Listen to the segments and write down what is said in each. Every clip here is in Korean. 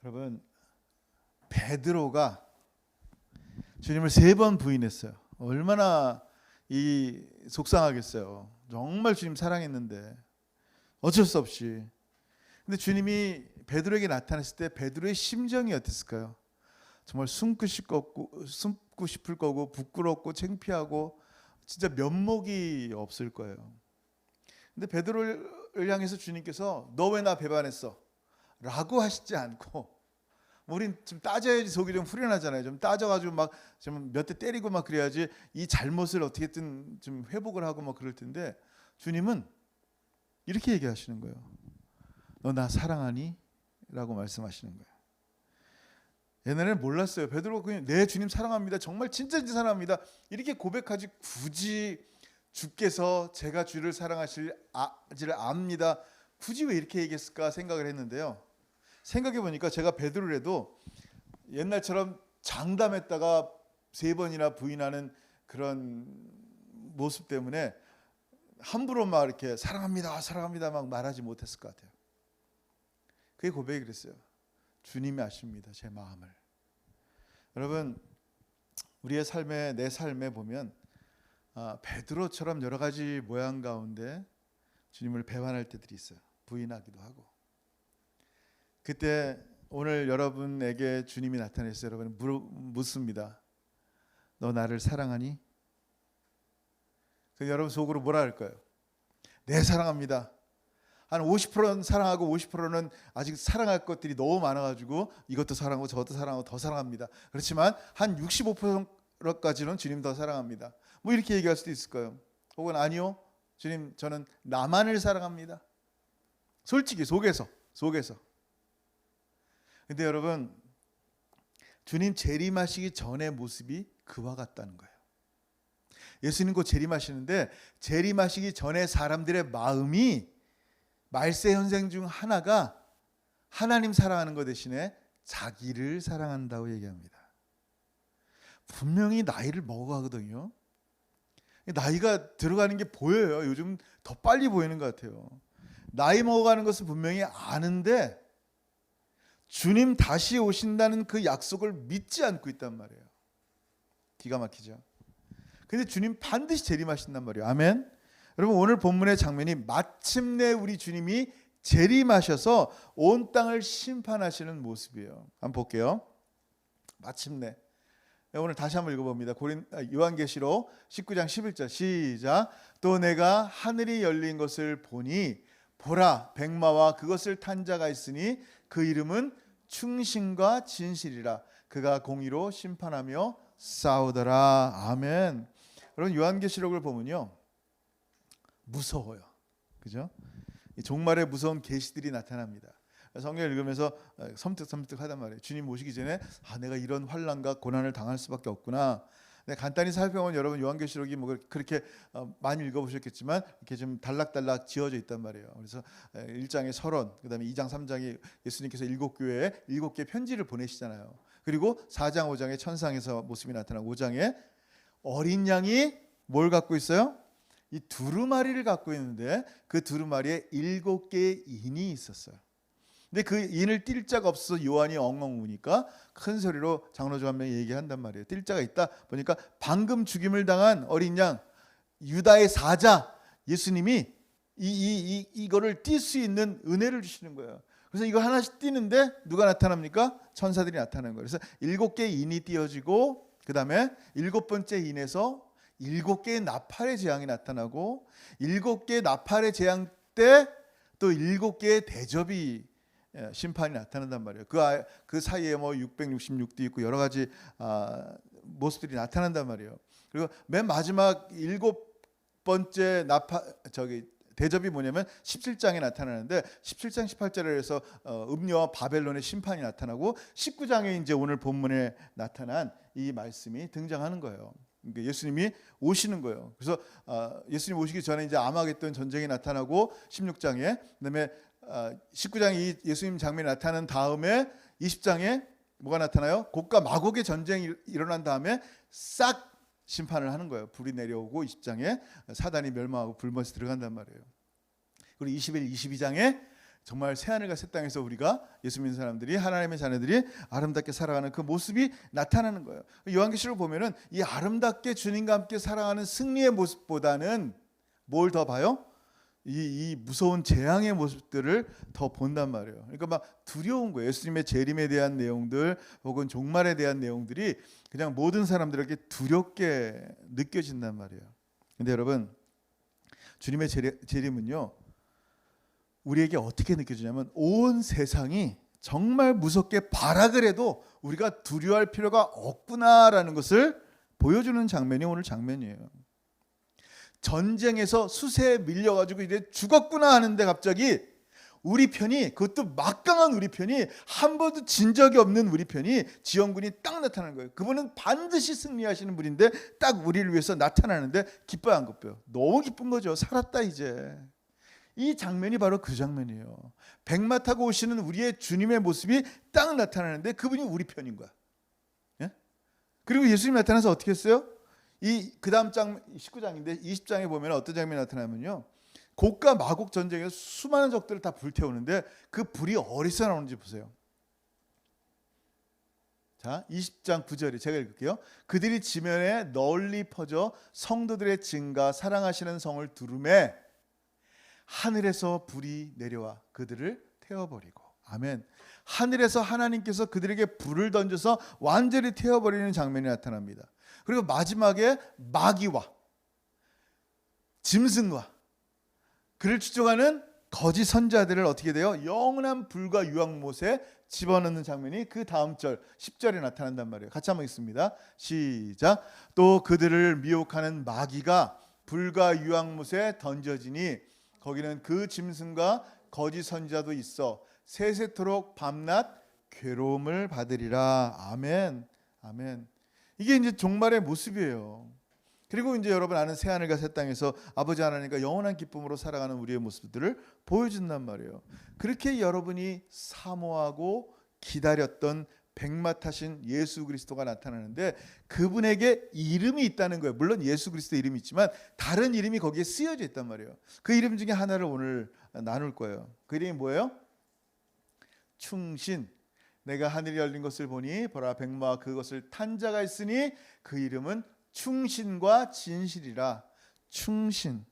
여러분, 베드로가 주님을 3번 부인했어요. 얼마나 속상하겠어요. 정말 주님 사랑했는데 어쩔 수 없이. 근데 주님이 베드로에게 나타났을 때 베드로의 심정이 어땠을까요? 정말 숨고 싶을 거고 부끄럽고 창피하고 진짜 면목이 없을 거예요. 근데 베드로를 향해서 주님께서 너 왜 나 배반했어? 라고 하시지 않고, 우린 좀 따져야지 속이 좀 후련하잖아요. 좀 따져가지고 막 좀 몇 대 때리고 막 그래야지 이 잘못을 어떻게든 좀 회복을 하고 막 그럴 텐데, 주님은 이렇게 얘기하시는 거예요. 너 나 사랑하니? 라고 말씀하시는 거예요. 옛날에는 몰랐어요. 베드로가 그냥 네 주님 사랑합니다. 정말 진짜 사랑합니다. 이렇게 고백하지 굳이 주께서 제가 주를 사랑하시를 압니다. 굳이 왜 이렇게 얘기했을까 생각을 했는데요. 생각해 보니까 제가 베드로라도 옛날처럼 장담했다가 3번이나 부인하는 그런 모습 때문에 함부로 막 이렇게 사랑합니다, 사랑합니다 막 말하지 못했을 것 같아요. 그게 고백이 그랬어요. 주님이 아십니다, 제 마음을. 여러분, 우리의 삶에, 내 삶에 보면 베드로처럼 여러 가지 모양 가운데 주님을 배반할 때들이 있어요. 부인하기도 하고. 그때 오늘 여러분에게 주님이 나타났어요. 여러분 묻습니다. 너 나를 사랑하니? 그럼 여러분 속으로 뭐라 할까요? 네, 사랑합니다. 한 50%는 사랑하고 50%는 아직 사랑할 것들이 너무 많아가지고 이것도 사랑하고 저것도 사랑하고 더 사랑합니다. 그렇지만 한 65%까지는 주님 더 사랑합니다. 뭐 이렇게 얘기할 수도 있을 거예요. 혹은 아니요, 주님 저는 나만을 사랑합니다. 솔직히 속에서. 근데 여러분, 주님 재림하시기 전의 모습이 그와 같다는 거예요. 예수님 곧 재림하시는데 재림하시기 전에 사람들의 마음이 말세 현상 중 하나가 하나님 사랑하는 것 대신에 자기를 사랑한다고 얘기합니다. 분명히 나이를 먹어가거든요. 나이가 들어가는 게 보여요. 요즘 더 빨리 보이는 것 같아요. 나이 먹어가는 것을 분명히 아는데 주님 다시 오신다는 그 약속을 믿지 않고 있단 말이에요. 기가 막히죠. 근데 주님 반드시 재림하신단 말이에요. 아멘. 여러분, 오늘 본문의 장면이 마침내 우리 주님이 재림하셔서 온 땅을 심판하시는 모습이에요. 한번 볼게요. 마침내. 오늘 다시 한번 읽어봅니다. 요한계시록 19장 11절 시작. 또 내가 하늘이 열린 것을 보니 보라, 백마와 그것을 탄 자가 있으니 그 이름은 충신과 진실이라. 그가 공의로 심판하며 싸우더라. 아멘. 여러분, 요한계시록을 보면요, 무서워요. 그죠? 종말의 무서운 계시들이 나타납니다. 성경을 읽으면서 섬뜩섬뜩 하단 말이에요. 주님 오시기 전에 내가 이런 환난과 고난을 당할 수밖에 없구나. 간단히 살펴보면 여러분 요한계시록이 뭐 그렇게 많이 읽어보셨겠지만 이렇게 좀 단락단락 지어져 있단 말이에요. 그래서 1장에 서론, 그다음에 2장 3장에 예수님께서 7교회에 7개 편지를 보내시잖아요. 그리고 4장 5장에 천상에서 모습이 나타나고 5장에 어린 양이 뭘 갖고 있어요? 이 두루마리를 갖고 있는데 그 두루마리에 7개의 인이 있었어요. 근데 그 인을 띨 자가 없어서 요한이 엉엉 우니까 큰 소리로 장로조 한 명이 얘기한단 말이에요. 띨 자가 있다 보니까 방금 죽임을 당한 어린 양 유다의 사자 예수님이 이거를 띌 수 있는 은혜를 주시는 거예요. 그래서 이거 하나씩 띄는데 누가 나타납니까? 천사들이 나타나는 거예요. 그래서 7개의 인이 띄어지고 그 다음에 7번째 인에서 7개의 나팔의 재앙이 나타나고 7개의 나팔의 재앙 때 또 7개의 대접이 심판이 나타난단 말이에요. 그 사이에 뭐 666도 있고 여러 가지 모습들이 나타난단 말이에요. 그리고 맨 마지막 7번째 대접이 뭐냐면 17장에 나타나는데 17장 18절에서 음녀와 바벨론의 심판이 나타나고 19장에 이제 오늘 본문에 나타난 이 말씀이 등장하는 거예요. 그러니까 예수님이 오시는 거예요. 그래서 예수님 오시기 전에 이제 아마겟돈 전쟁이 나타나고 16장에, 그다음에 19장에 이 예수님 장면이 나타난 다음에 20장에 뭐가 나타나요? 곡과 마곡의 전쟁이 일어난 다음에 싹 심판을 하는 거예요. 불이 내려오고 20장에 사단이 멸망하고 불못이 들어간단 말이에요. 그리고 21, 22장에 정말 새하늘과 새 땅에서 우리가 예수 믿는 사람들이 하나님의 자녀들이 아름답게 살아가는 그 모습이 나타나는 거예요. 요한계시록 보면은 이 아름답게 주님과 함께 살아가는 승리의 모습보다는 뭘 더 봐요? 이 무서운 재앙의 모습들을 더 본단 말이에요. 그러니까 막 두려운 거예요. 예수님의 재림에 대한 내용들 혹은 종말에 대한 내용들이 그냥 모든 사람들에게 두렵게 느껴진단 말이에요. 근데 여러분, 주님의 재림은요, 우리에게 어떻게 느껴지냐면 온 세상이 정말 무섭게 발악을 해도 우리가 두려워할 필요가 없구나라는 것을 보여주는 장면이 오늘 장면이에요. 전쟁에서 수세에 밀려가지고 이제 죽었구나 하는데 갑자기 우리 편이, 그것도 막강한 우리 편이, 한 번도 진 적이 없는 우리 편이, 지원군이 딱 나타나는 거예요. 그분은 반드시 승리하시는 분인데 딱 우리를 위해서 나타나는데 기뻐요, 안 기뻐요? 너무 기쁜 거죠. 살았다 이제. 이 장면이 바로 그 장면이에요. 백마 타고 오시는 우리의 주님의 모습이 딱 나타나는데 그분이 우리 편인 거야. 예? 그리고 예수님이 나타나서 어떻게 했어요? 그 다음 장 19장인데 20장에 보면 어떤 장면이 나타나면요, 곡과 마곡 전쟁에서 수많은 적들을 다 불태우는데 그 불이 어디서 나오는지 보세요. 자, 20장 9절에 제가 읽을게요. 그들이 지면에 널리 퍼져 성도들의 증가 사랑하시는 성을 두르매 하늘에서 불이 내려와 그들을 태워버리고. 아멘. 하늘에서 하나님께서 그들에게 불을 던져서 완전히 태워버리는 장면이 나타납니다. 그리고 마지막에 마귀와 짐승과 그를 추종하는 거짓 선자들을 어떻게 돼요? 영원한 불과 유황못에 집어넣는 장면이 그 다음 절 10절에 나타난단 말이에요. 같이 한번 읽습니다. 시작. 또 그들을 미혹하는 마귀가 불과 유황못에 던져지니 거기는 그 짐승과 거짓 선자도 있어 세세토록 밤낮 괴로움을 받으리라. 아멘. 아멘. 이게 이제 종말의 모습이에요. 그리고 이제 여러분 아는 새하늘과 새 땅에서 아버지 하나님과 영원한 기쁨으로 살아가는 우리의 모습들을 보여준단 말이에요. 그렇게 여러분이 사모하고 기다렸던 백마 타신 예수 그리스도가 나타나는데 그분에게 이름이 있다는 거예요. 물론 예수 그리스도 이름이 있지만 다른 이름이 거기에 쓰여져 있단 말이에요. 그 이름 중에 하나를 오늘 나눌 거예요. 그 이름이 뭐예요? 충신. 내가 하늘이 열린 것을 보니 보라 백마와 그것을 탄 자가 있으니 그 이름은 충신과 진실이라. 충신.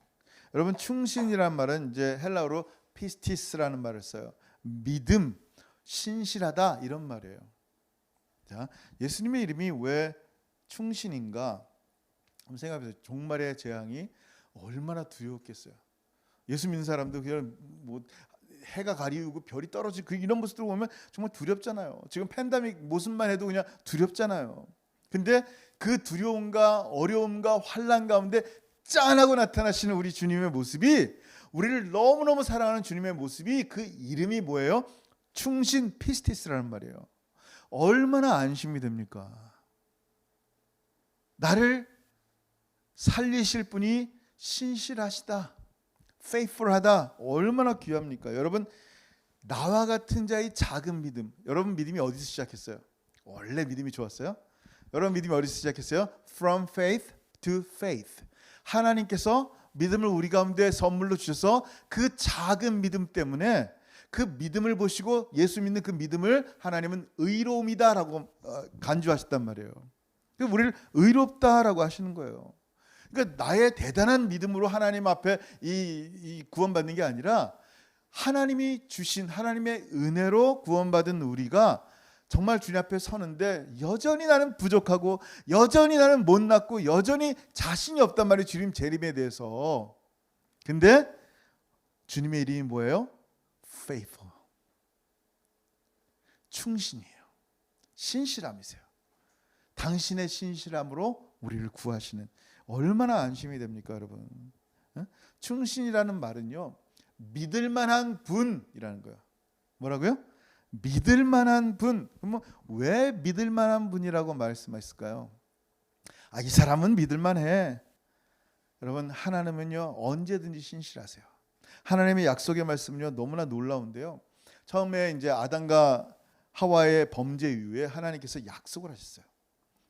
여러분, 충신이란 말은 이제 헬라어로 피스티스라는 말을 써요. 믿음, 신실하다 이런 말이에요. 자, 예수님의 이름이 왜 충신인가? 한번 생각해 보세요. 종말의 재앙이 얼마나 두려웠겠어요. 예수 믿는 사람도 그냥 뭐 해가 가리우고 별이 떨어지고 이런 모습들 보면 정말 두렵잖아요. 지금 팬데믹 모습만 해도 그냥 두렵잖아요. 근데 그 두려움과 어려움과 환난 가운데 짠하고 나타나시는 우리 주님의 모습이, 우리를 너무너무 사랑하는 주님의 모습이, 그 이름이 뭐예요? 충신 피스티스라는 말이에요. 얼마나 안심이 됩니까? 나를 살리실 분이 신실하시다, faithful하다. 얼마나 귀합니까? 여러분, 나와 같은 자의 작은 믿음. 여러분 믿음이 어디서 시작했어요? 원래 믿음이 좋았어요? 여러분 믿음이 어디서 시작했어요? From faith to faith. 하나님께서 믿음을 우리 가운데 선물로 주셔서 그 작은 믿음 때문에 그 믿음을 보시고 예수 믿는 그 믿음을 하나님은 의로움이다라고 간주하셨단 말이에요. 우리를 의롭다라고 하시는 거예요. 그러니까 나의 대단한 믿음으로 하나님 앞에 이 구원받는 게 아니라 하나님이 주신 하나님의 은혜로 구원받은 우리가 정말 주님 앞에 서는데 여전히 나는 부족하고 여전히 나는 못났고 여전히 자신이 없단 말이에요. 주님 재림에 대해서. 근데 주님의 이름이 뭐예요? faithful. 충신이에요. 신실함이세요. 당신의 신실함으로 우리를 구하시는, 얼마나 안심이 됩니까, 여러분? 충신이라는 말은요, 믿을 만한 분이라는 거예요. 뭐라고요? 믿을 만한 분. 그럼 왜 믿을 만한 분이라고 말씀하실까요? 이 사람은 믿을 만해. 여러분, 하나님은요 언제든지 신실하세요. 하나님의 약속의 말씀은요 너무나 놀라운데요. 처음에 이제 아담과 하와의 범죄 이후에 하나님께서 약속을 하셨어요.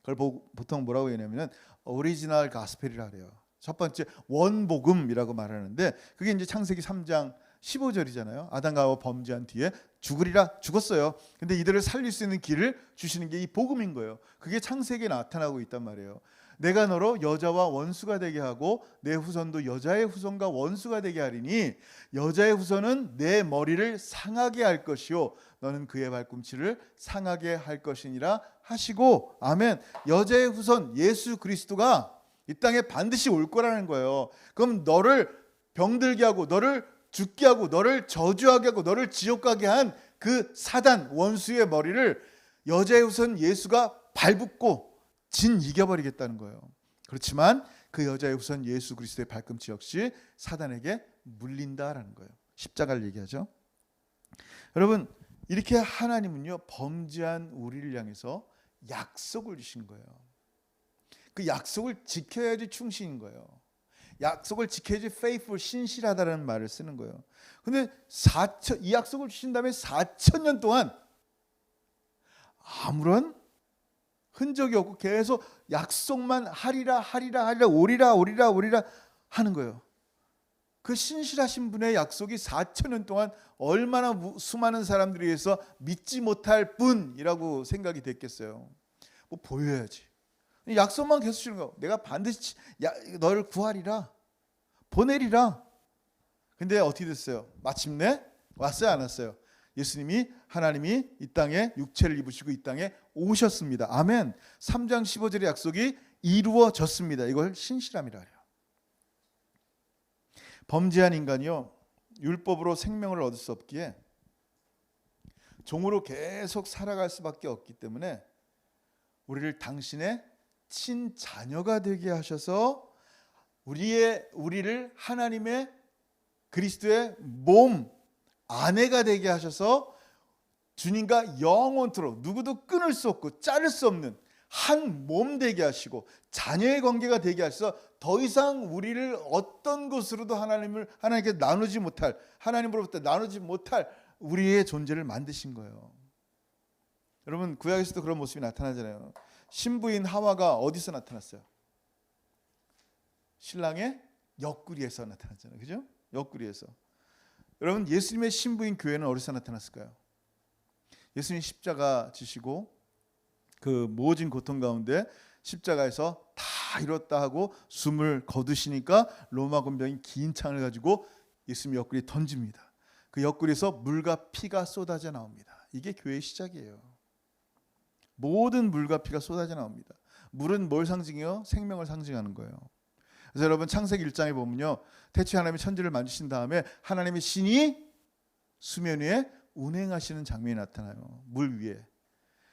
그걸 보통 뭐라고 얘기하냐면 오리지널 가스펠이라 그래요. 첫 번째 원복음이라고 말하는데 그게 이제 창세기 3장 15절이잖아요. 아담과 하와 범죄한 뒤에 죽으리라 죽었어요. 근데 이들을 살릴 수 있는 길을 주시는 게 이 복음인 거예요. 그게 창세기에 나타나고 있단 말이에요. 내가 너로 여자와 원수가 되게 하고 내 후손도 여자의 후손과 원수가 되게 하리니 여자의 후손은 내 머리를 상하게 할 것이요 너는 그의 발꿈치를 상하게 할 것이니라 하시고, 아멘. 여자의 후손 예수 그리스도가 이 땅에 반드시 올 거라는 거예요. 그럼 너를 병들게 하고 너를 죽게 하고 너를 저주하게 하고 너를 지옥 가게 한 그 사단 원수의 머리를 여자의 후손 예수가 발붙고 진 이겨버리겠다는 거예요. 그렇지만 그 여자의 후손 예수 그리스도의 발꿈치 역시 사단에게 물린다라는 거예요. 십자가를 얘기하죠. 여러분, 이렇게 하나님은요 범죄한 우리를 향해서 약속을 주신 거예요. 그 약속을 지켜야지 충신인 거예요. 약속을 지켜야지 faithful, 신실하다는 말을 쓰는 거예요. 근데 이 약속을 주신 다음에 4,000년 동안 아무런 흔적이 없고 계속 약속만 하리라 오리라 하는 거예요. 그 신실하신 분의 약속이 4,000년 동안 얼마나 수많은 사람들에 의해서 믿지 못할 뿐이라고 생각이 됐겠어요. 뭐 보여야지. 약속만 계속 주는 거예요. 내가 반드시 너를 구하리라, 보내리라. 근데 어떻게 됐어요? 마침내 왔어요, 안 왔어요? 예수님이, 하나님이 이 땅에 육체를 입으시고 이 땅에 오셨습니다. 아멘. 3장 15절의 약속이 이루어졌습니다. 이걸 신실함이라 해요. 범죄한 인간이요 율법으로 생명을 얻을 수 없기에 종으로 계속 살아갈 수밖에 없기 때문에 우리를 당신의 친자녀가 되게 하셔서 우리를 하나님의 그리스도의 몸 아내가 되게 하셔서 주님과 영원토록 누구도 끊을 수 없고 자를 수 없는 한 몸 되게 하시고 자녀의 관계가 되게 하셔서 더 이상 우리를 어떤 것으로도 하나님께 나누지 못할, 하나님으로부터 나누지 못할 우리의 존재를 만드신 거예요. 여러분, 구약에서도 그런 모습이 나타나잖아요. 신부인 하와가 어디서 나타났어요? 신랑의 옆구리에서 나타났잖아요. 그죠? 옆구리에서. 여러분, 예수님의 신부인 교회는 어디서 나타났을까요? 예수님 십자가 지시고 그 모진 고통 가운데 십자가에서 다 이뤘다 하고 숨을 거두시니까 로마 군병이 긴 창을 가지고 예수님 옆구리에 던집니다. 그 옆구리에서 물과 피가 쏟아져 나옵니다. 이게 교회의 시작이에요. 모든 물과 피가 쏟아져 나옵니다. 물은 뭘 상징해요? 생명을 상징하는 거예요. 그래서 여러분, 창세기 1장에 보면요, 태초에 하나님이 천지를 만드신 다음에 하나님의 신이 수면 위에 운행하시는 장면이 나타나요. 물 위에.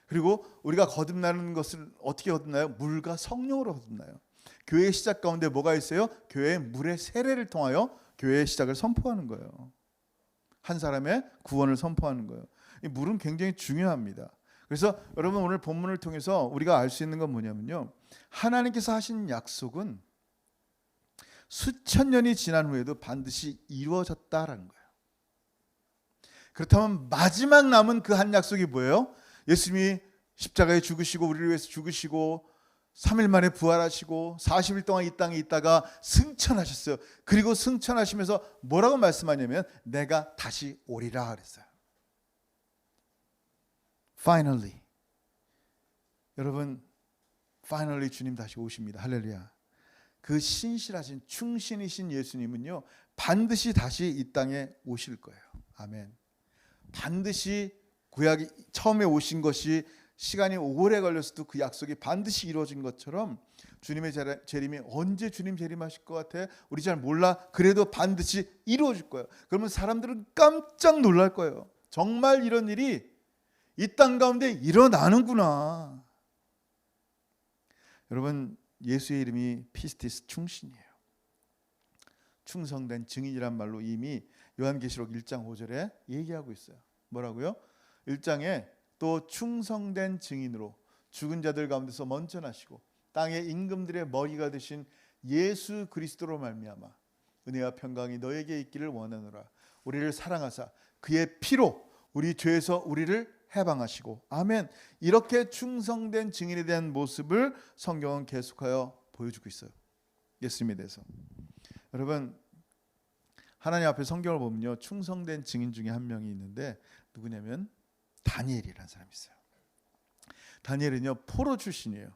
그리고 우리가 거듭나는 것을 어떻게 거듭나요? 물과 성령으로 거듭나요. 교회의 시작 가운데 뭐가 있어요? 교회의 물의 세례를 통하여 교회의 시작을 선포하는 거예요. 한 사람의 구원을 선포하는 거예요. 이 물은 굉장히 중요합니다. 그래서 여러분, 오늘 본문을 통해서 우리가 알 수 있는 건 뭐냐면요, 하나님께서 하신 약속은 수천 년이 지난 후에도 반드시 이루어졌다라는 거예요. 그렇다면 마지막 남은 그 한 약속이 뭐예요? 예수님이 십자가에 죽으시고 우리를 위해서 죽으시고 3일 만에 부활하시고 40일 동안 이 땅에 있다가 승천하셨어요. 그리고 승천하시면서 뭐라고 말씀하냐면 내가 다시 오리라 그랬어요. Finally. 여러분, finally 주님 다시 오십니다. 할렐루야. 그 신실하신 충신이신 예수님은요 반드시 다시 이 땅에 오실 거예요. 아멘. 반드시 구약이 처음에 오신 것이 시간이 오래 걸렸어도 그 약속이 반드시 이루어진 것처럼 주님의 재림이 언제 주님 재림하실 것 같아? 우리 잘 몰라. 그래도 반드시 이루어질 거예요. 그러면 사람들은 깜짝 놀랄 거예요. 정말 이런 일이 이 땅 가운데 일어나는구나. 여러분, 예수의 이름이 피스티스, 충신이에요. 충성된 증인이란 말로 이미 요한계시록 1장 5절에 얘기하고 있어요. 뭐라고요? 1장에 또 충성된 증인으로 죽은 자들 가운데서 먼저 나시고 땅의 임금들의 머리가 되신 예수 그리스도로 말미암아 은혜와 평강이 너에게 있기를 원하노라. 우리를 사랑하사 그의 피로 우리 죄에서 우리를 해방하시고, 아멘. 이렇게 충성된 증인에 대한 모습을 성경은 계속하여 보여주고 있어요. 예수님에 대해서. 여러분, 하나님 앞에 성경을 보면요, 충성된 증인 중에 한 명이 있는데 누구냐면 다니엘이라는 사람이 있어요. 다니엘은요, 포로 출신이에요.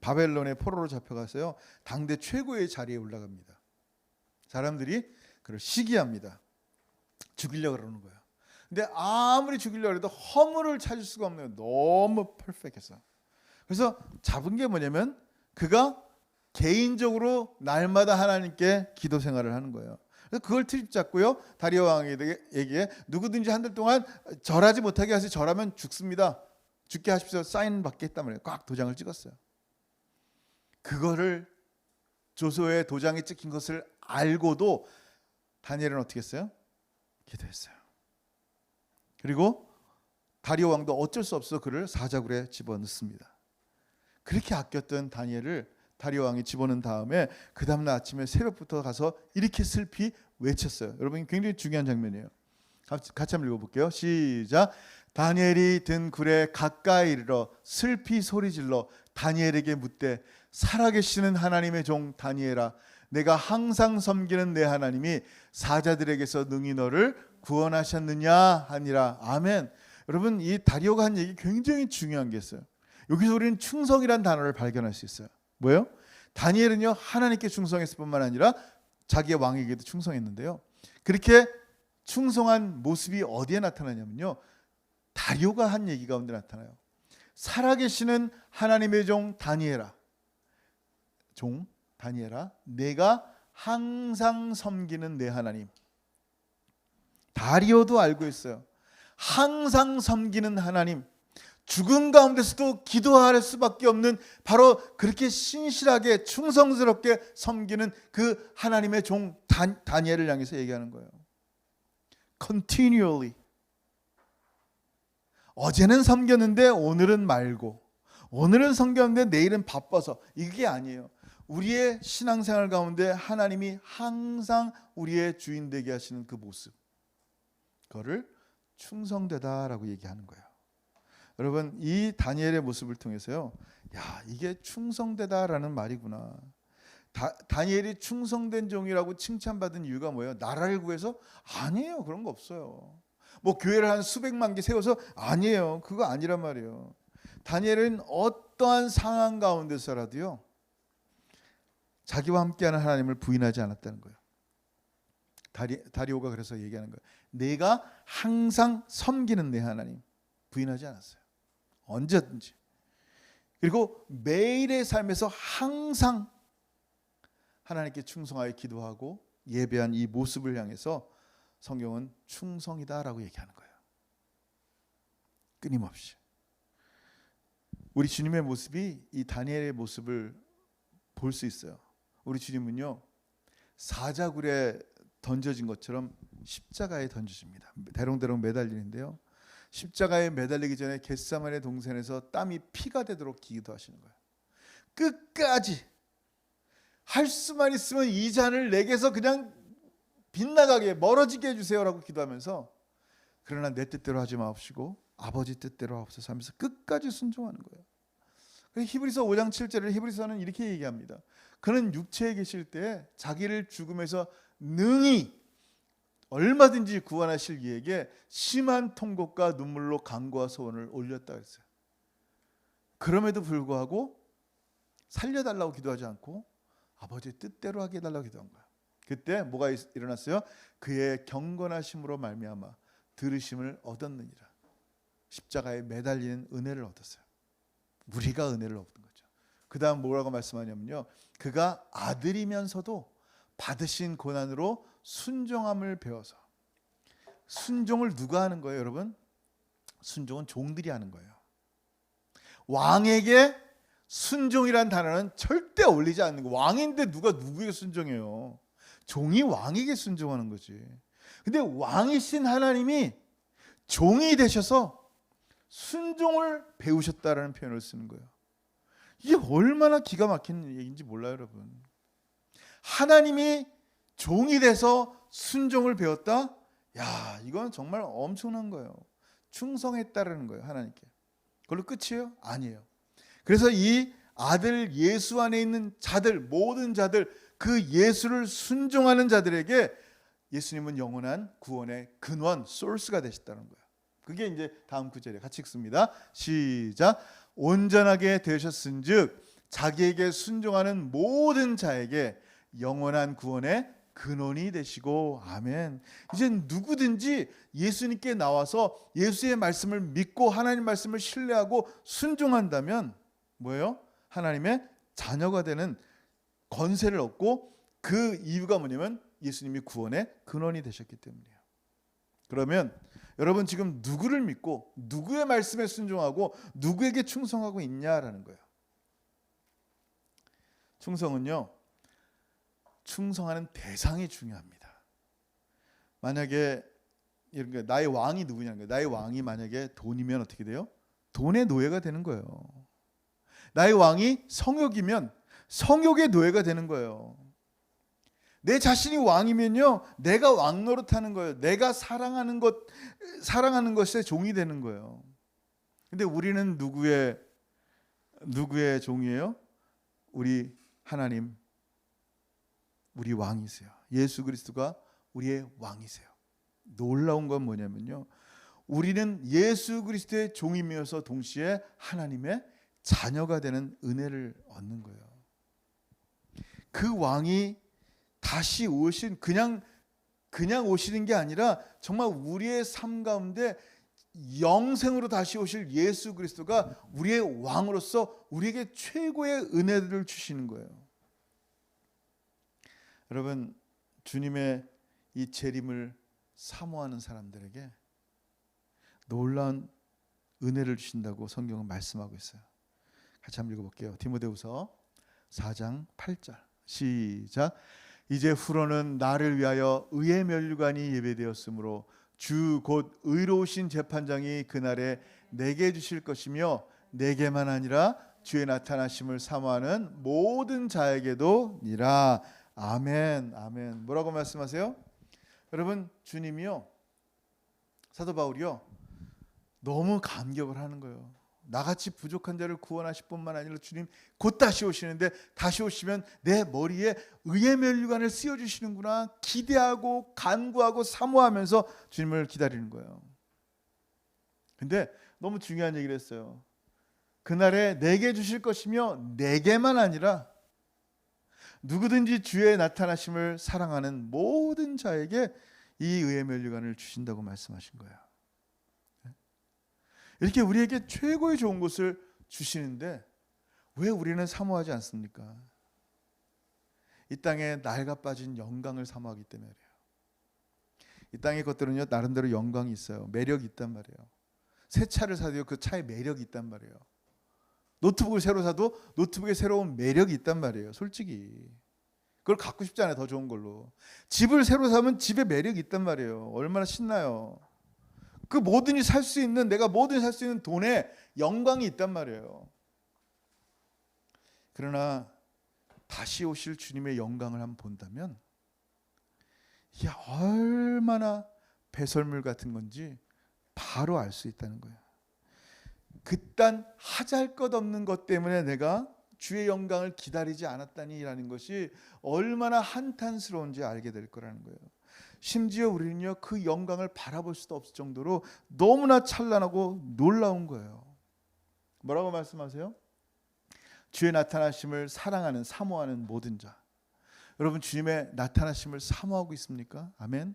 바벨론의 포로로 잡혀가서요, 당대 최고의 자리에 올라갑니다. 사람들이 그를 시기합니다. 죽이려고 그러는 거예요. 근데 아무리 죽이려고 해도 허물을 찾을 수가 없네요. 너무 퍼펙트해서. 그래서 잡은 게 뭐냐면 그가 개인적으로 날마다 하나님께 기도 생활을 하는 거예요. 그래서 그걸 트집 잡고요, 다리오 왕에게 누구든지 한 달 동안 절하지 못하게 하세요. 절하면 죽습니다. 죽게 하십시오. 사인 받게 했단 말이에요. 꽉 도장을 찍었어요. 그거를 조서의 도장에 찍힌 것을 알고도 다니엘은 어떻게 했어요? 기도했어요. 그리고 다리오 왕도 어쩔 수 없어 그를 사자굴에 집어넣습니다. 그렇게 아꼈던 다니엘을 다리오 왕이 집어넣은 다음에 그 다음날 아침에 새벽부터 가서 이렇게 슬피 외쳤어요. 여러분, 굉장히 중요한 장면이에요. 같이 한번 읽어볼게요. 시작. 다니엘이 든 굴에 가까이 이르러 슬피 소리질러 다니엘에게 묻되 살아계시는 하나님의 종 다니엘아, 내가 항상 섬기는 내 하나님이 사자들에게서 능히 너를 구원하셨느냐 하니라. 아멘. 여러분, 이 다리오가 한 얘기 굉장히 중요한 게 있어요. 여기서 우리는 충성이란 단어를 발견할 수 있어요. 뭐예요? 다니엘은요, 하나님께 충성했을 뿐만 아니라 자기의 왕에게도 충성했는데요. 그렇게 충성한 모습이 어디에 나타나냐면요, 다리오가 한 얘기 가운데 나타나요. 살아계시는 하나님의 종 다니엘아, 내가 항상 섬기는 내 하나님. 다리오도 알고 있어요. 항상 섬기는 하나님, 죽은 가운데서도 기도할 수밖에 없는 바로 그렇게 신실하게 충성스럽게 섬기는 그 하나님의 종 다니엘을 향해서 얘기하는 거예요. Continually. 어제는 섬겼는데 오늘은 말고, 오늘은 섬겼는데 내일은 바빠서, 이게 아니에요. 우리의 신앙생활 가운데 하나님이 항상 우리의 주인 되게 하시는 그 모습, 그거를 충성되다라고 얘기하는 거예요. 여러분, 이 다니엘의 모습을 통해서요, 야, 이게 충성되다라는 말이구나. 다니엘이 충성된 종이라고 칭찬받은 이유가 뭐예요? 나라를 구해서? 아니에요. 그런 거 없어요. 뭐 교회를 한 수백만 개 세워서? 아니에요. 그거 아니란 말이에요. 다니엘은 어떠한 상황 가운데서라도요, 자기와 함께하는 하나님을 부인하지 않았다는 거예요. 다리오가 그래서 얘기하는 거예요. 내가 항상 섬기는 내 하나님, 부인하지 않았어요. 언제든지. 그리고 매일의 삶에서 항상 하나님께 충성하여 기도하고 예배한 이 모습을 향해서 성경은 충성이다라고 얘기하는 거예요. 끊임없이. 우리 주님의 모습이 이 다니엘의 모습을 볼 수 있어요. 우리 주님은요, 사자굴에 던져진 것처럼 십자가에 던져집니다. 대롱대롱 매달리는데요, 십자가에 매달리기 전에 겟세마네 동산에서 땀이 피가 되도록 기도하시는 거예요. 끝까지 할 수만 있으면 이 잔을 내게서 그냥 빗나가게 멀어지게 해주세요라고 기도하면서, 그러나 내 뜻대로 하지 마옵시고 아버지 뜻대로 하옵소서 하면서 끝까지 순종하는 거예요. 히브리서 5장 7절을 히브리서는 이렇게 얘기합니다. 그는 육체에 계실 때 자기를 죽음에서 능히 얼마든지 구원하실 이에게 심한 통곡과 눈물로 간구와 소원을 올렸다 했어요. 그럼에도 불구하고 살려달라고 기도하지 않고 아버지의 뜻대로 하게 해달라고 기도한 거예요. 그때 뭐가 일어났어요? 그의 경건하심으로 말미암아 들으심을 얻었느니라. 십자가에 매달리는 은혜를 얻었어요. 우리가 은혜를 얻은 거죠. 그 다음 뭐라고 말씀하냐면요, 그가 아들이면서도 받으신 고난으로 순종함을 배워서. 순종을 누가 하는 거예요, 여러분? 순종은 종들이 하는 거예요. 왕에게 순종이란 단어는 절대 어울리지 않는 거. 왕인데 누가 누구에게 순종해요? 종이 왕에게 순종하는 거지. 근데 왕이신 하나님이 종이 되셔서 순종을 배우셨다라는 표현을 쓰는 거예요. 이게 얼마나 기가 막힌 얘기인지 몰라요, 여러분. 하나님이 종이 돼서 순종을 배웠다? 야, 이건 정말 엄청난 거예요. 충성했다라는 거예요, 하나님께. 그걸로 끝이에요? 아니에요. 그래서 이 아들 예수 안에 있는 자들, 모든 자들, 그 예수를 순종하는 자들에게 예수님은 영원한 구원의 근원, 소스가 되셨다는 거예요. 그게 이제 다음 구절에 같이 읽습니다. 시작. 온전하게 되셨은즉 자기에게 순종하는 모든 자에게 영원한 구원의 근원이 되시고. 아멘. 이제 누구든지 예수님께 나와서 예수의 말씀을 믿고 하나님 말씀을 신뢰하고 순종한다면 뭐예요? 하나님의 자녀가 되는 권세를 얻고, 그 이유가 뭐냐면 예수님이 구원의 근원이 되셨기 때문이에요. 그러면 여러분 지금 누구를 믿고 누구의 말씀에 순종하고 누구에게 충성하고 있냐라는 거예요. 충성은요, 충성하는 대상이 중요합니다. 만약에 나의 왕이 누구냐는 거예요. 나의 왕이 만약에 돈이면 어떻게 돼요? 돈의 노예가 되는 거예요. 나의 왕이 성욕이면 성욕의 노예가 되는 거예요. 내 자신이 왕이면요, 내가 왕 노릇하는 거예요. 내가 사랑하는 것의 종이 되는 거예요. 근데 우리는 누구의 종이에요? 우리 하나님, 우리 왕이세요. 예수 그리스도가 우리의 왕이세요. 놀라운 건 뭐냐면요, 우리는 예수 그리스도의 종이면서 동시에 하나님의 자녀가 되는 은혜를 얻는 거예요. 그 왕이 다시 오신, 그냥 오시는 게 아니라 정말 우리의 삶 가운데 영생으로 다시 오실 예수 그리스도가 우리의 왕으로서 우리에게 최고의 은혜를 주시는 거예요. 여러분, 주님의 이 재림을 사모하는 사람들에게 놀라운 은혜를 주신다고 성경은 말씀하고 있어요. 같이 한번 읽어볼게요. 디모데후서 4장 8절 시작. 이제 후로는 나를 위하여 의의 면류관이 예배되었으므로 주 곧 의로우신 재판장이 그날에 내게 주실 것이며 내게만 아니라 주의 나타나심을 사모하는 모든 자에게도 니라. 아멘. 아멘. 뭐라고 말씀하세요? 여러분, 주님이요, 사도 바울이요, 너무 감격을 하는 거예요. 나같이 부족한 자를 구원하실 뿐만 아니라 주님 곧 다시 오시는데, 다시 오시면 내 머리에 의의 면류관을 씌워주시는구나 기대하고 간구하고 사모하면서 주님을 기다리는 거예요. 근데 너무 중요한 얘기를 했어요. 그날에 내게 주실 것이며 내게만 아니라 누구든지 주의 나타나심을 사랑하는 모든 자에게 이 의의 면류관을 주신다고 말씀하신 거예요. 이렇게 우리에게 최고의 좋은 것을 주시는데 왜 우리는 사모하지 않습니까? 이 땅에 낡아 빠진 영광을 사모하기 때문에 그래요. 이 땅의 것들은요, 나름대로 영광이 있어요. 매력이 있단 말이에요. 새 차를 사도요, 그 차에 매력이 있단 말이에요. 노트북을 새로 사도 노트북에 새로운 매력이 있단 말이에요. 솔직히 그걸 갖고 싶지 않아요. 더 좋은 걸로. 집을 새로 사면 집에 매력이 있단 말이에요. 얼마나 신나요. 그 뭐든지 살 수 있는, 내가 뭐든지 살 수 있는 돈에 영광이 있단 말이에요. 그러나 다시 오실 주님의 영광을 한번 본다면 이게 얼마나 배설물 같은 건지 바로 알 수 있다는 거예요. 그딴 하잘것없는 것 때문에 내가 주의 영광을 기다리지 않았다니라는 것이 얼마나 한탄스러운지 알게 될 거라는 거예요. 심지어 우리는요, 그 영광을 바라볼 수도 없을 정도로 너무나 찬란하고 놀라운 거예요. 뭐라고 말씀하세요? 주의 나타나심을 사랑하는, 사모하는 모든 자. 여러분, 주님의 나타나심을 사모하고 있습니까? 아멘.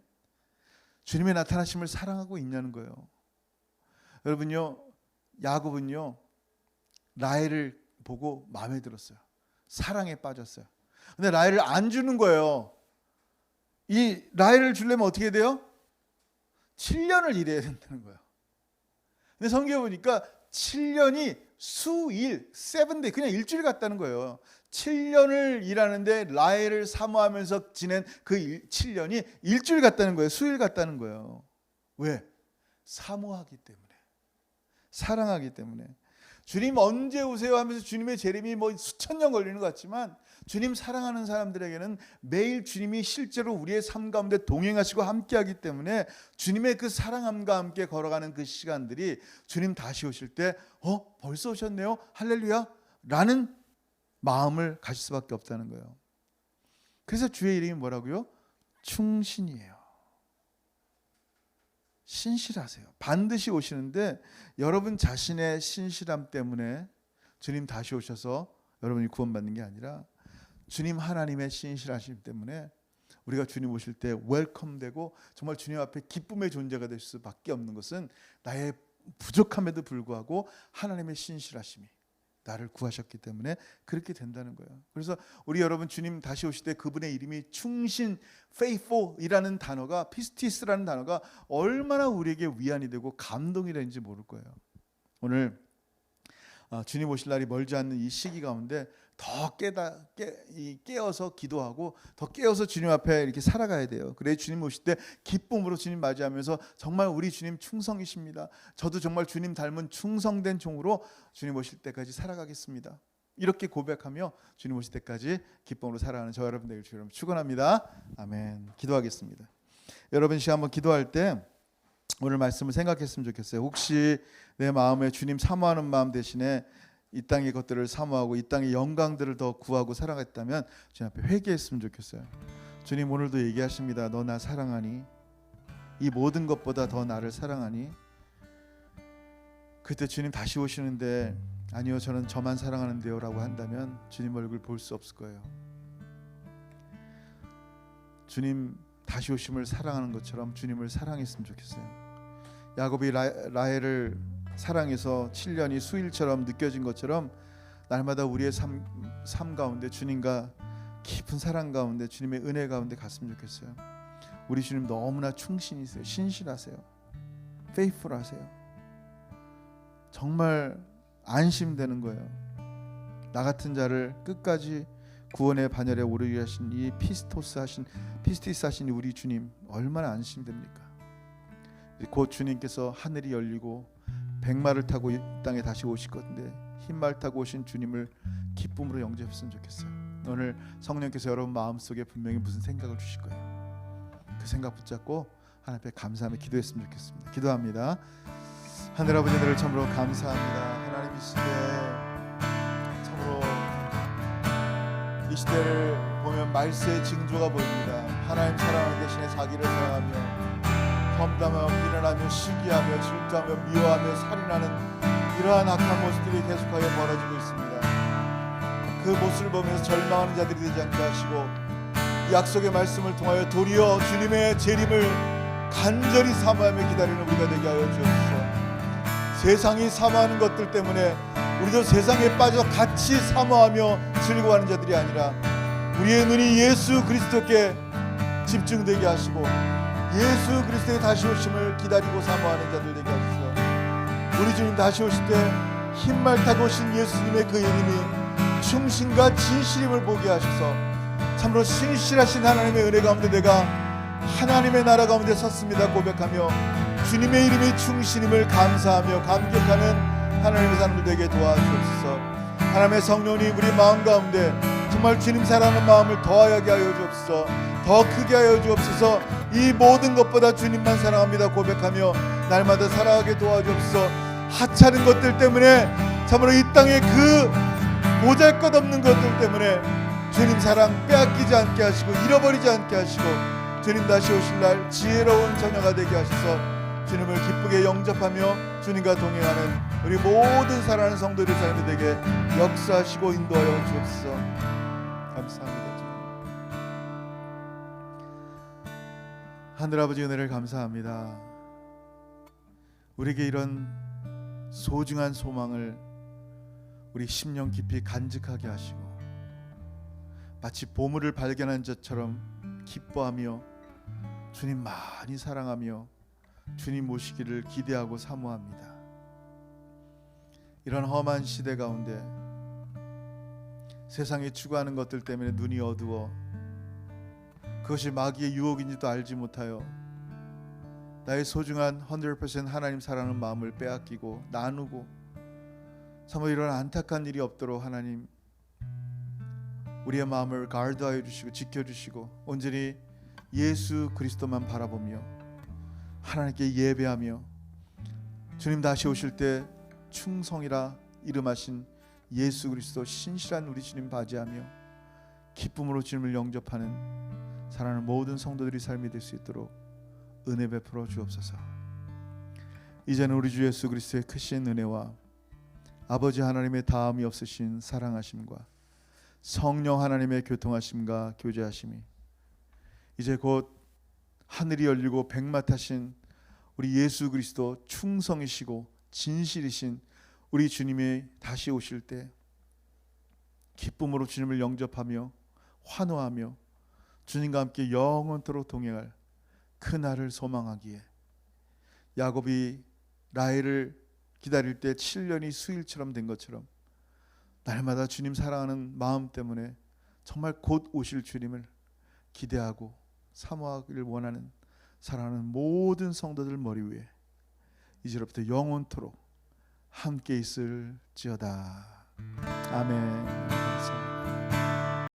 주님의 나타나심을 사랑하고 있냐는 거예요. 여러분요, 야곱은요, 라헬을 보고 마음에 들었어요. 사랑에 빠졌어요. 근데 라헬을 안 주는 거예요. 이 라헬을 주려면 어떻게 돼요? 7년을 일해야 된다는 거예요. 근데 성경에 보니까 7년이 수일, 7day, 그냥 일주일 같다는 거예요. 7년을 일하는데 라헬을 사모하면서 지낸 그 7년이 일주일 같다는 거예요. 수일 같다는 거예요. 왜? 사모하기 때문에, 사랑하기 때문에. 주님 언제 오세요 하면서 주님의 재림이 뭐 수천 년 걸리는 것 같지만, 주님 사랑하는 사람들에게는 매일 주님이 실제로 우리의 삶 가운데 동행하시고 함께하기 때문에 주님의 그 사랑함과 함께 걸어가는 그 시간들이 주님 다시 오실 때 벌써 오셨네요, 할렐루야 라는 마음을 가질 수밖에 없다는 거예요. 그래서 주의 이름이 뭐라고요? 충신이에요. 신실하세요. 반드시 오시는데 여러분 자신의 신실함 때문에 주님 다시 오셔서 여러분이 구원받는 게 아니라 주님 하나님의 신실하심 때문에 우리가 주님 오실 때 웰컴되고 정말 주님 앞에 기쁨의 존재가 될 수밖에 없는 것은 나의 부족함에도 불구하고 하나님의 신실하심이 나를 구하셨기 때문에 그렇게 된다는 거예요. 그래서 우리 여러분 주님 다시 오실 때 그분의 이름이 충신, faithful이라는 단어가, 피스티스라는 단어가 얼마나 우리에게 위안이 되고 감동이 되는지 모를 거예요. 오늘 주님 오실 날이 멀지 않는 이 시기 가운데 더 깨어서 기도하고 더 깨어서 주님 앞에 이렇게 살아가야 돼요. 그래 주님 오실 때 기쁨으로 주님 맞이하면서 정말 우리 주님 충성이십니다. 저도 정말 주님 닮은 충성된 종으로 주님 오실 때까지 살아가겠습니다. 이렇게 고백하며 주님 오실 때까지 기쁨으로 살아가는 저 여러분 되길 주님 축원합니다. 아멘. 기도하겠습니다. 여러분 시간 한번 기도할 때 오늘 말씀을 생각했으면 좋겠어요. 혹시 내 마음에 주님 사모하는 마음 대신에 이 땅의 것들을 사모하고 이 땅의 영광들을 더 구하고 살아갔다면 주님 앞에 회개했으면 좋겠어요. 주님 오늘도 얘기하십니다. 너 나 사랑하니? 이 모든 것보다 더 나를 사랑하니? 그때 주님 다시 오시는데 아니요 저는 저만 사랑하는데요 라고 한다면 주님 얼굴 볼 수 없을 거예요. 주님 다시 오심을 사랑하는 것처럼 주님을 사랑했으면 좋겠어요. 야곱이 라헬을 사랑해서 7년이 수일처럼 느껴진 것처럼 날마다 우리의 삶 가운데 주님과 깊은 사랑 가운데 주님의 은혜 가운데 갔으면 좋겠어요. 우리 주님 너무나 충신이세요. 신실하세요. faithful하세요. 정말 안심되는 거예요. 나 같은 자를 끝까지 구원의 반열에 오르게 하신 이 피스티스 하신 우리 주님 얼마나 안심됩니까? 곧 주님께서 하늘이 열리고 백마를 타고 이 땅에 다시 오실 건데 흰말 타고 오신 주님을 기쁨으로 영접했으면 좋겠어요. 오늘 성령께서 여러분 마음속에 분명히 무슨 생각을 주실 거예요. 그 생각 붙잡고 하나님 앞에 감사하며 기도했으면 좋겠습니다. 기도합니다. 하늘 아버지 은혜를 참으로 감사합니다. 하나님 이 시대 참으로 이 시대를 보면 말세의 징조가 보입니다. 하나님 사랑하는 대신에 자기를 사랑하며 험담하며 비난하며 시기하며 질투하며 미워하며 살인하는 이러한 악한 모습들이 계속하여 벌어지고 있습니다. 그 모습을 보면서 절망하는 자들이 되지 않게 하시고 약속의 말씀을 통하여 도리어 주님의 재림을 간절히 사모하며 기다리는 우리가 되게 하여 주옵소서. 세상이 사모하는 것들 때문에 우리도 세상에 빠져 같이 사모하며 즐거워하는 자들이 아니라 우리의 눈이 예수 그리스도께 집중되게 하시고 예수 그리스도의 다시 오심을 기다리고 사모하는 자들 되게 하소서. 우리 주님 다시 오실 때 흰말 타고 오신 예수님의 그 이름이 충신과 진실임을 보게 하셔서 참으로 신실하신 하나님의 은혜 가운데 내가 하나님의 나라 가운데 섰습니다 고백하며 주님의 이름이 충신임을 감사하며 감격하는 하나님의 사람들 되게 도와주옵소서. 하나님의 성령이 우리 마음 가운데 정말 주님 사랑하는 마음을 더하게 하여 주옵소서. 더 크게 하여 주옵소서. 이 모든 것보다 주님만 사랑합니다 고백하며 날마다 살아가게 도와주옵소서. 하찮은 것들 때문에 참으로 이 땅에 그 보잘것없는 것들 때문에 주님 사랑 빼앗기지 않게 하시고 잃어버리지 않게 하시고 주님 다시 오실 날 지혜로운 자녀가 되게 하셔서 주님을 기쁘게 영접하며 주님과 동행하는 우리 모든 사랑하는 성도들의 삶이 되게 역사하시고 인도하여 주옵소서. 감사합니다. 하늘아버지 은혜를 감사합니다. 우리에게 이런 소중한 소망을 우리 심령 깊이 간직하게 하시고 마치 보물을 발견한 것처럼 기뻐하며 주님 많이 사랑하며 주님 모시기를 기대하고 사모합니다. 이런 험한 시대 가운데 세상이 추구하는 것들 때문에 눈이 어두워 그것이 마귀의 유혹인지도 알지 못하여 나의 소중한 100% 하나님 사랑하는 마음을 빼앗기고 나누고 참으로 이런 안타까운 일이 없도록 하나님 우리의 마음을 가르드하여 주시고 지켜주시고 온전히 예수 그리스도만 바라보며 하나님께 예배하며 주님 다시 오실 때 충성이라 이름하신 예수 그리스도 신실한 우리 주님 맞이하며 기쁨으로 주님을 영접하는 사랑하는 모든 성도들이 삶이 될 수 있도록 은혜 베풀어 주옵소서. 이제는 우리 주 예수 그리스도의 크신 은혜와 아버지 하나님의 다함이 없으신 사랑하심과 성령 하나님의 교통하심과 교제하심이 이제 곧 하늘이 열리고 백마 타신 우리 예수 그리스도 충성이시고 진실이신 우리 주님이 다시 오실 때 기쁨으로 주님을 영접하며 환호하며 주님과 함께 영원토록 동행할 그 날을 소망하기에 야곱이 라헬을 기다릴 때 7년이 수일처럼 된 것처럼 날마다 주님 사랑하는 마음 때문에 정말 곧 오실 주님을 기대하고 사모하기를 원하는 사랑하는 모든 성도들 머리 위에 이제로부터 영원토록 함께 있을지어다. 아멘.